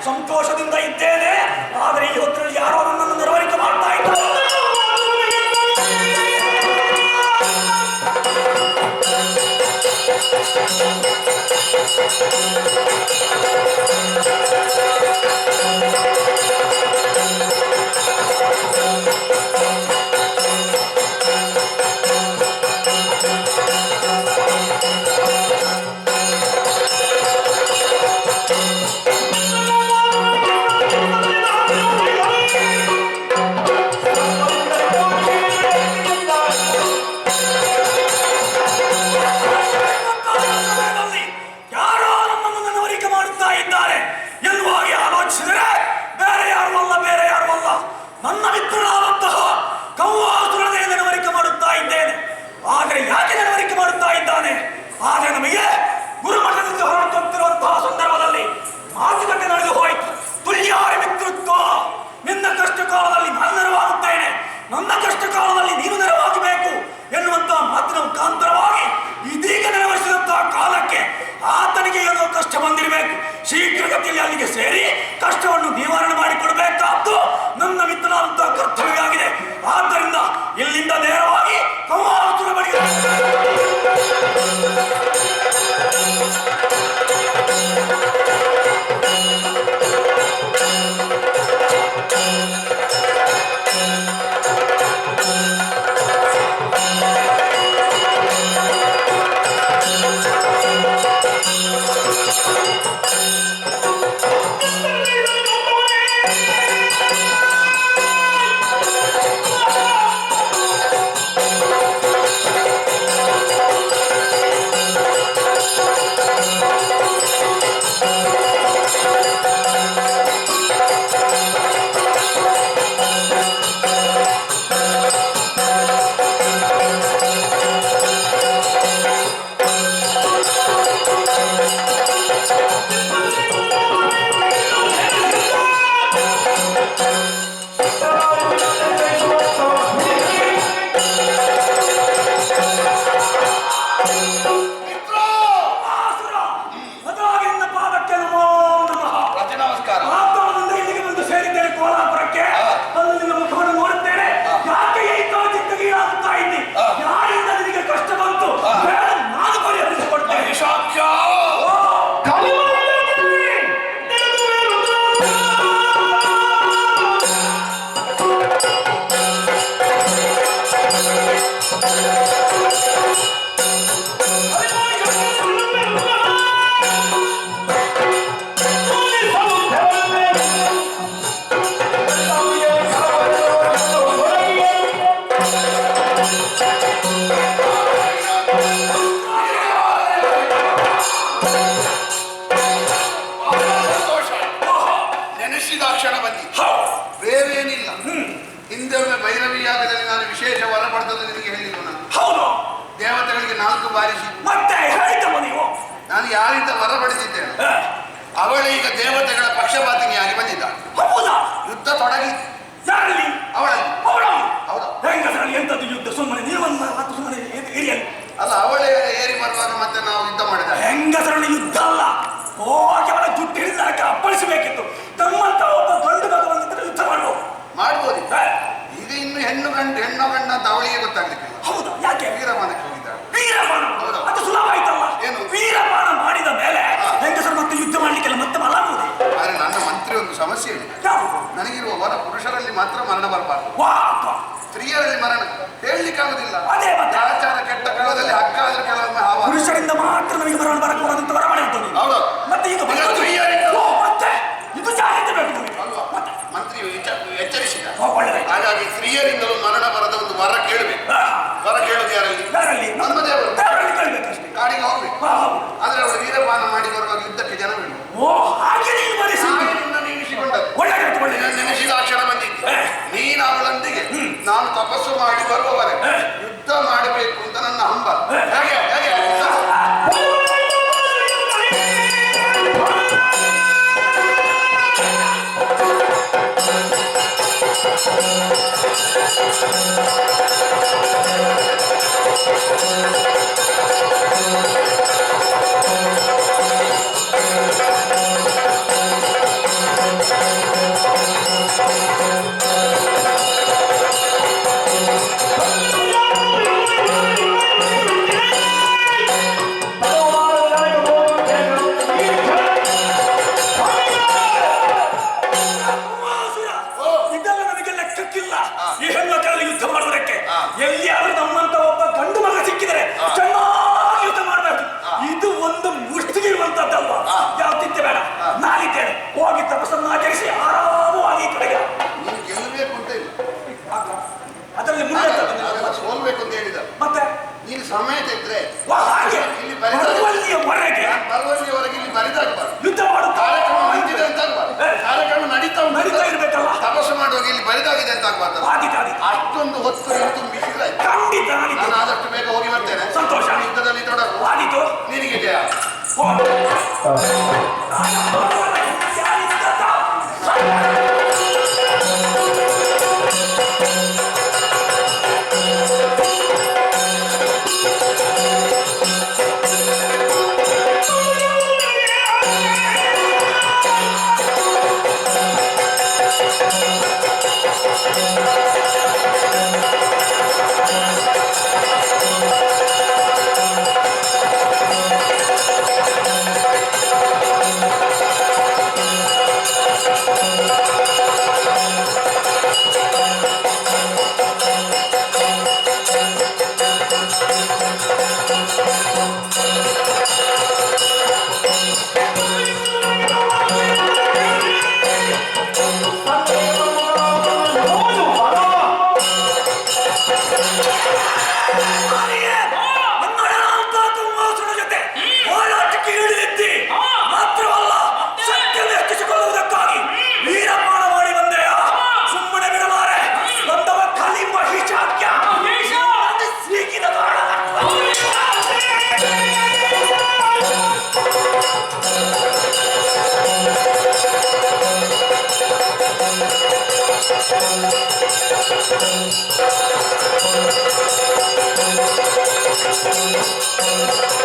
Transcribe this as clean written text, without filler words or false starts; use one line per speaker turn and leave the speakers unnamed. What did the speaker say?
ಸಂತೋಷದಿಂದ ಇದ್ದೇನೆ. ಆದರೆ ಈ ಹೊತ್ತಿನಲ್ಲಿ ಯಾರೋ ನನ್ನನ್ನು ನೆರವೇರಿಕೆ ಮಾಡ್ತಾ ಇದ್ದಾರೆ. ನನ್ನ ಮಿತ್ರನಾದಂತಹ ಕೌವಾಸುರನೇ ನೆನವರಿಕೆ ಮಾಡುತ್ತಾ ಇದ್ದೇನೆ. ಆದರೆ ಯಾಕೆ ನೆನವರಿಕೆ ಮಾಡುತ್ತಾ ಇದ್ದಾನೆ? ಆದರೆ ನಮಗೆ ಗುರುಮಠದಿಂದ ಹೊರಟುತ್ತಿರುವಂತಹ ಸಂದರ್ಭದಲ್ಲಿ ಮಾತುಕತೆ ನಡೆದು ಹೋಯಿತು. ತುಲ್ಯಾರಿ ಮಿತ್ರತ್ವ, ನಿನ್ನ ಕಷ್ಟ ಕಾಲದಲ್ಲಿ ನಾನು ನೆರವಾಗುತ್ತೇನೆ, ನನ್ನ ಕಷ್ಟ ಕಾಲದಲ್ಲಿ ನೀನು ನೆರವಾಗಬೇಕು ಎನ್ನುವಂತಹ ಮಾತಿನ ಮುಖಾಂತರವಾಗಿ ಇದೀಗ ನೆರವೇರಿಸಿದಂತಹ ಕಾಲಕ್ಕೆ ಆತನಿಗೆ ಏನೋ ಕಷ್ಟ ಬಂದಿರಬೇಕು. ಶೀಘ್ರಗತಿಯಲ್ಲಿ ಅಲ್ಲಿಗೆ ಸೇರಿ ಕಷ್ಟವನ್ನು ನಿವಾರಣೆ ಮಾಡಿಕೊಡಬೇಕಾದ್ದು ನನ್ನ ಮಿತ್ರನಾದಂತಹ ಕರ್ತವ್ಯವಾಗಿದೆ. ಆದ್ದರಿಂದ ಇಲ್ಲಿಂದ ನೇರವಾಗಿ ಕೌವಾಸುರ ಬಳಿಗೆ
ಹಿಂದೊಮ್ಮೆ ಭೈರವಿ ಯಾಗದಲ್ಲಿ ನಾನು ವಿಶೇಷ ವರ ಪಡೆದದ್ದು ನಿನಗೆ ಹೇಳಿದ್ರು ನಾನು.
ಹೌದು.
ದೇವತೆಗಳಿಗೆ 4 ಬಾರಿಸಿ
ಮತ್ತೆ ಹೇಳಿದ್ದವ ನೀವು.
ನಾನು ಯಾರಿಂದ ವರ ಪಡೆದಿದ್ದೇನೆ ಅವಳು ಈಗ ದೇವತೆಗಳ ಪಕ್ಷಪಾತಿನಿಯಾಗಿ ಬಂದಿದ್ದಾಳೆ.
ಹೌದಾ?
ಯುದ್ಧ ತೊಡಗಿ.
ಯಾರಲ್ಲಿ?
ಅವಳಲ್ಲಿ.
ಅವಳಲ್ಲಿ.
ಹೌದಾ?
ಹೆಂಗಸರಲ್ಲಿ ಎಂತದ್ದು ಯುದ್ಧ? ಸುಮ್ಮನೆ ನೀವೊಂದು ಹತ್ತು ಸುಮ್ಮನೆ ಹಿರಿಯಲ್ಲ.
ಅಲ್ಲ, ಅವಳೇ ಏರಿ ಬರುವಾಗ ಮತ್ತೆ ನಾವು ಯುದ್ಧ ಮಾಡಿದ.
ಹೆಂಗಸರಲ್ಲಿ ಯುದ್ಧ ಅಲ್ಲ, ಹೋಗಿ ಅವಳ ಜುಟ್ಟು ಹಿಡಿದಾಕೆ ಅಪ್ಪಳಿಸಬೇಕಿತ್ತು. ನಮ್ಮಂತ ಒಬ್ಬ ಗಂಡು ಭಗವಂತ ಯುದ್ಧ
ಮಾಡ್ಬೋದು. ಈಗ ಇನ್ನು ಹೆಣ್ಣು ಗಂಡ ಅಂತ ಅವಳಿಗೆ ಗೊತ್ತಾಗ್ಲಿಕ್ಕೆ.
ಹೌದಾ? ಯಾಕೆ?
ವೀರಪಾನಕ್ಕೆ ಹೋಗಿದ್ದಾಳೆ.
ವೀರಪಾನ ಅದು ಸುಲಭ ಆಯ್ತಲ್ಲ.
ಏನು?
ವೀರಪಾನ ಮಾಡಿದ ಮೇಲೆ ಹೆಂಗಸರು ಮತ್ತೆ ಯುದ್ಧ ಮಾಡ್ಲಿಕ್ಕೆಲ್ಲ ಮತ್ತೆ ಬಲಾಗುವುದು.
ಆದ್ರೆ ನನ್ನ ಮಂತ್ರಿ ಒಂದು ಸಮಸ್ಯೆ ಇದೆ. ನನಗಿರುವ ವರ ಪುರುಷರಲ್ಲಿ ಮಾತ್ರ ಮರಣ ಬರಬಾರ್ದು, ಸ್ತ್ರೀಯರಲ್ಲಿ ಮರಣ ಹೇಳಲಿಕ್ಕಾಗುದಿಲ್ಲ.
ಅದೇ ಮತ್ತೆ
ಆಚಾರ ಕೆಟ್ಟ ಕಾಲದಲ್ಲಿ ಹಕ್ಕ ಆದ್ರೆ ಕೆಲವೊಮ್ಮೆ
ಪುರುಷರಿಂದ ಮಾತ್ರ ನಮಗೆ ಮರಣ ಬರಕೂಡದಂತ ವರ ಮಾಡಿರ್ತಾನೆ. ಮತ್ತೆ ಈಗ ಮತ್ತೆ ಇದು ಜಾಗ್ರತೆ ಬೇಕು ಮತ್ತೆ
ಮಂತ್ರಿಯು ಎಚ್ಚರಿಸಿದ.
ಹಾಗಾಗಿ
ಸ್ತ್ರೀಯರಿಂದಲೂ ಮರಣ ಬರದ ಒಂದು ವರ ಕೇಳಬೇಕು. ವರ ಕೇಳೋದು ಯಾರಲ್ಲಿ? ನಮ್ಮ ದೇವರು.
ಕೇಳಬೇಕಷ್ಟೇ.
ಕಾಡಿಗೆ ಹೋಗ್ಬೇಕು. ಆದ್ರೆ ಅವರು ವೀರಪಾನ ಮಾಡಿ ಬರುವಾಗ ಯುದ್ಧಕ್ಕೆ ಜನ ಬೇಡ. ನೆನೆಸಿದ ಕ್ಷಣ ಬಂದಿದ್ದೆ. ನೀನು ಅವಳೊಂದಿಗೆ ನಾನು ತಪಸ್ಸು ಮಾಡಿ ಬರುವವರೆಗೆ ಯುದ್ಧ ಮಾಡಬೇಕು ಅಂತ ನನ್ನ ಹಂಬ. ಹೇಗೆ ಹೇಗೆ
ಎಲ್ಲಿಯಾದ್ರೂ ನಮ್ಮಂತ ಒಬ್ಬ ಗಂಡು ಮಗ ಸಿಕ್ಕಿದರೆ ಚೆನ್ನಾಗಿ ಯುದ್ಧ ಮಾಡಬೇಕು. ಇದು ಒಂದು ಮುಷ್ಟಿಗೆ ಇರುವಂತದ್ದಲ್ವಾ? ಯಾವ ತಿಂತೆ ಬೇಡ, ನಾನಿದ್ದೇನೆ. ಹೋಗಿ ತಪಸ್ಸನ್ನು ಆಚರಿಸಿ ಆರಾಮವಾಗಿ ಕಡೆಗೆ
ನೀನು ಗೆಲ್ಲಬೇಕು ಅಂತ ಇಲ್ಲ,
ಅದರಲ್ಲಿ ಮುಂದೆ
ಸೋಲ್ಬೇಕು ಅಂತ ಹೇಳಿದ.
ಮತ್ತೆ
ನೀನು ಸಮೇತ ಇದ್ರೆ
ಇಲ್ಲಿ ಬರುವಲ್ಲಿಯವರೆಗೆ
ಇಲ್ಲಿ ಬರಿದಾಗಬಾರ್ದು.
ಯುದ್ಧ ಮಾಡು
ಕಾರ್ಯಕ್ರಮ ಹೊಂದಿದೆ ಅಂತ ಆಗ್ಬಾರ್ದು. ಕಾರ್ಯಕ್ರಮ ನಡೀತಾ
ಇರ್ಬೇಕಲ್ಲ.
ತಪಸ್ಸು ಮಾಡುವಾಗ ಇಲ್ಲಿ ಬರಿದಾಗಿದೆ ಅಂತ ಆಗ್ಬಾರ್ದು. ಅಷ್ಟೊಂದು ಹೊತ್ತು ತುಂಬಿಸಿದ್ರೆ
ಖಂಡಿತ
ನಾನು ಆದಷ್ಟು ಬೇಗ ಹೋಗಿ ಬರ್ತೇನೆ.
ಸಂತೋಷ.
ಯುದ್ಧದಲ್ಲಿ ತೊಡಗು.
ಆದಿತು.
ನಿನಗೆ ಜಯ.
Thank you.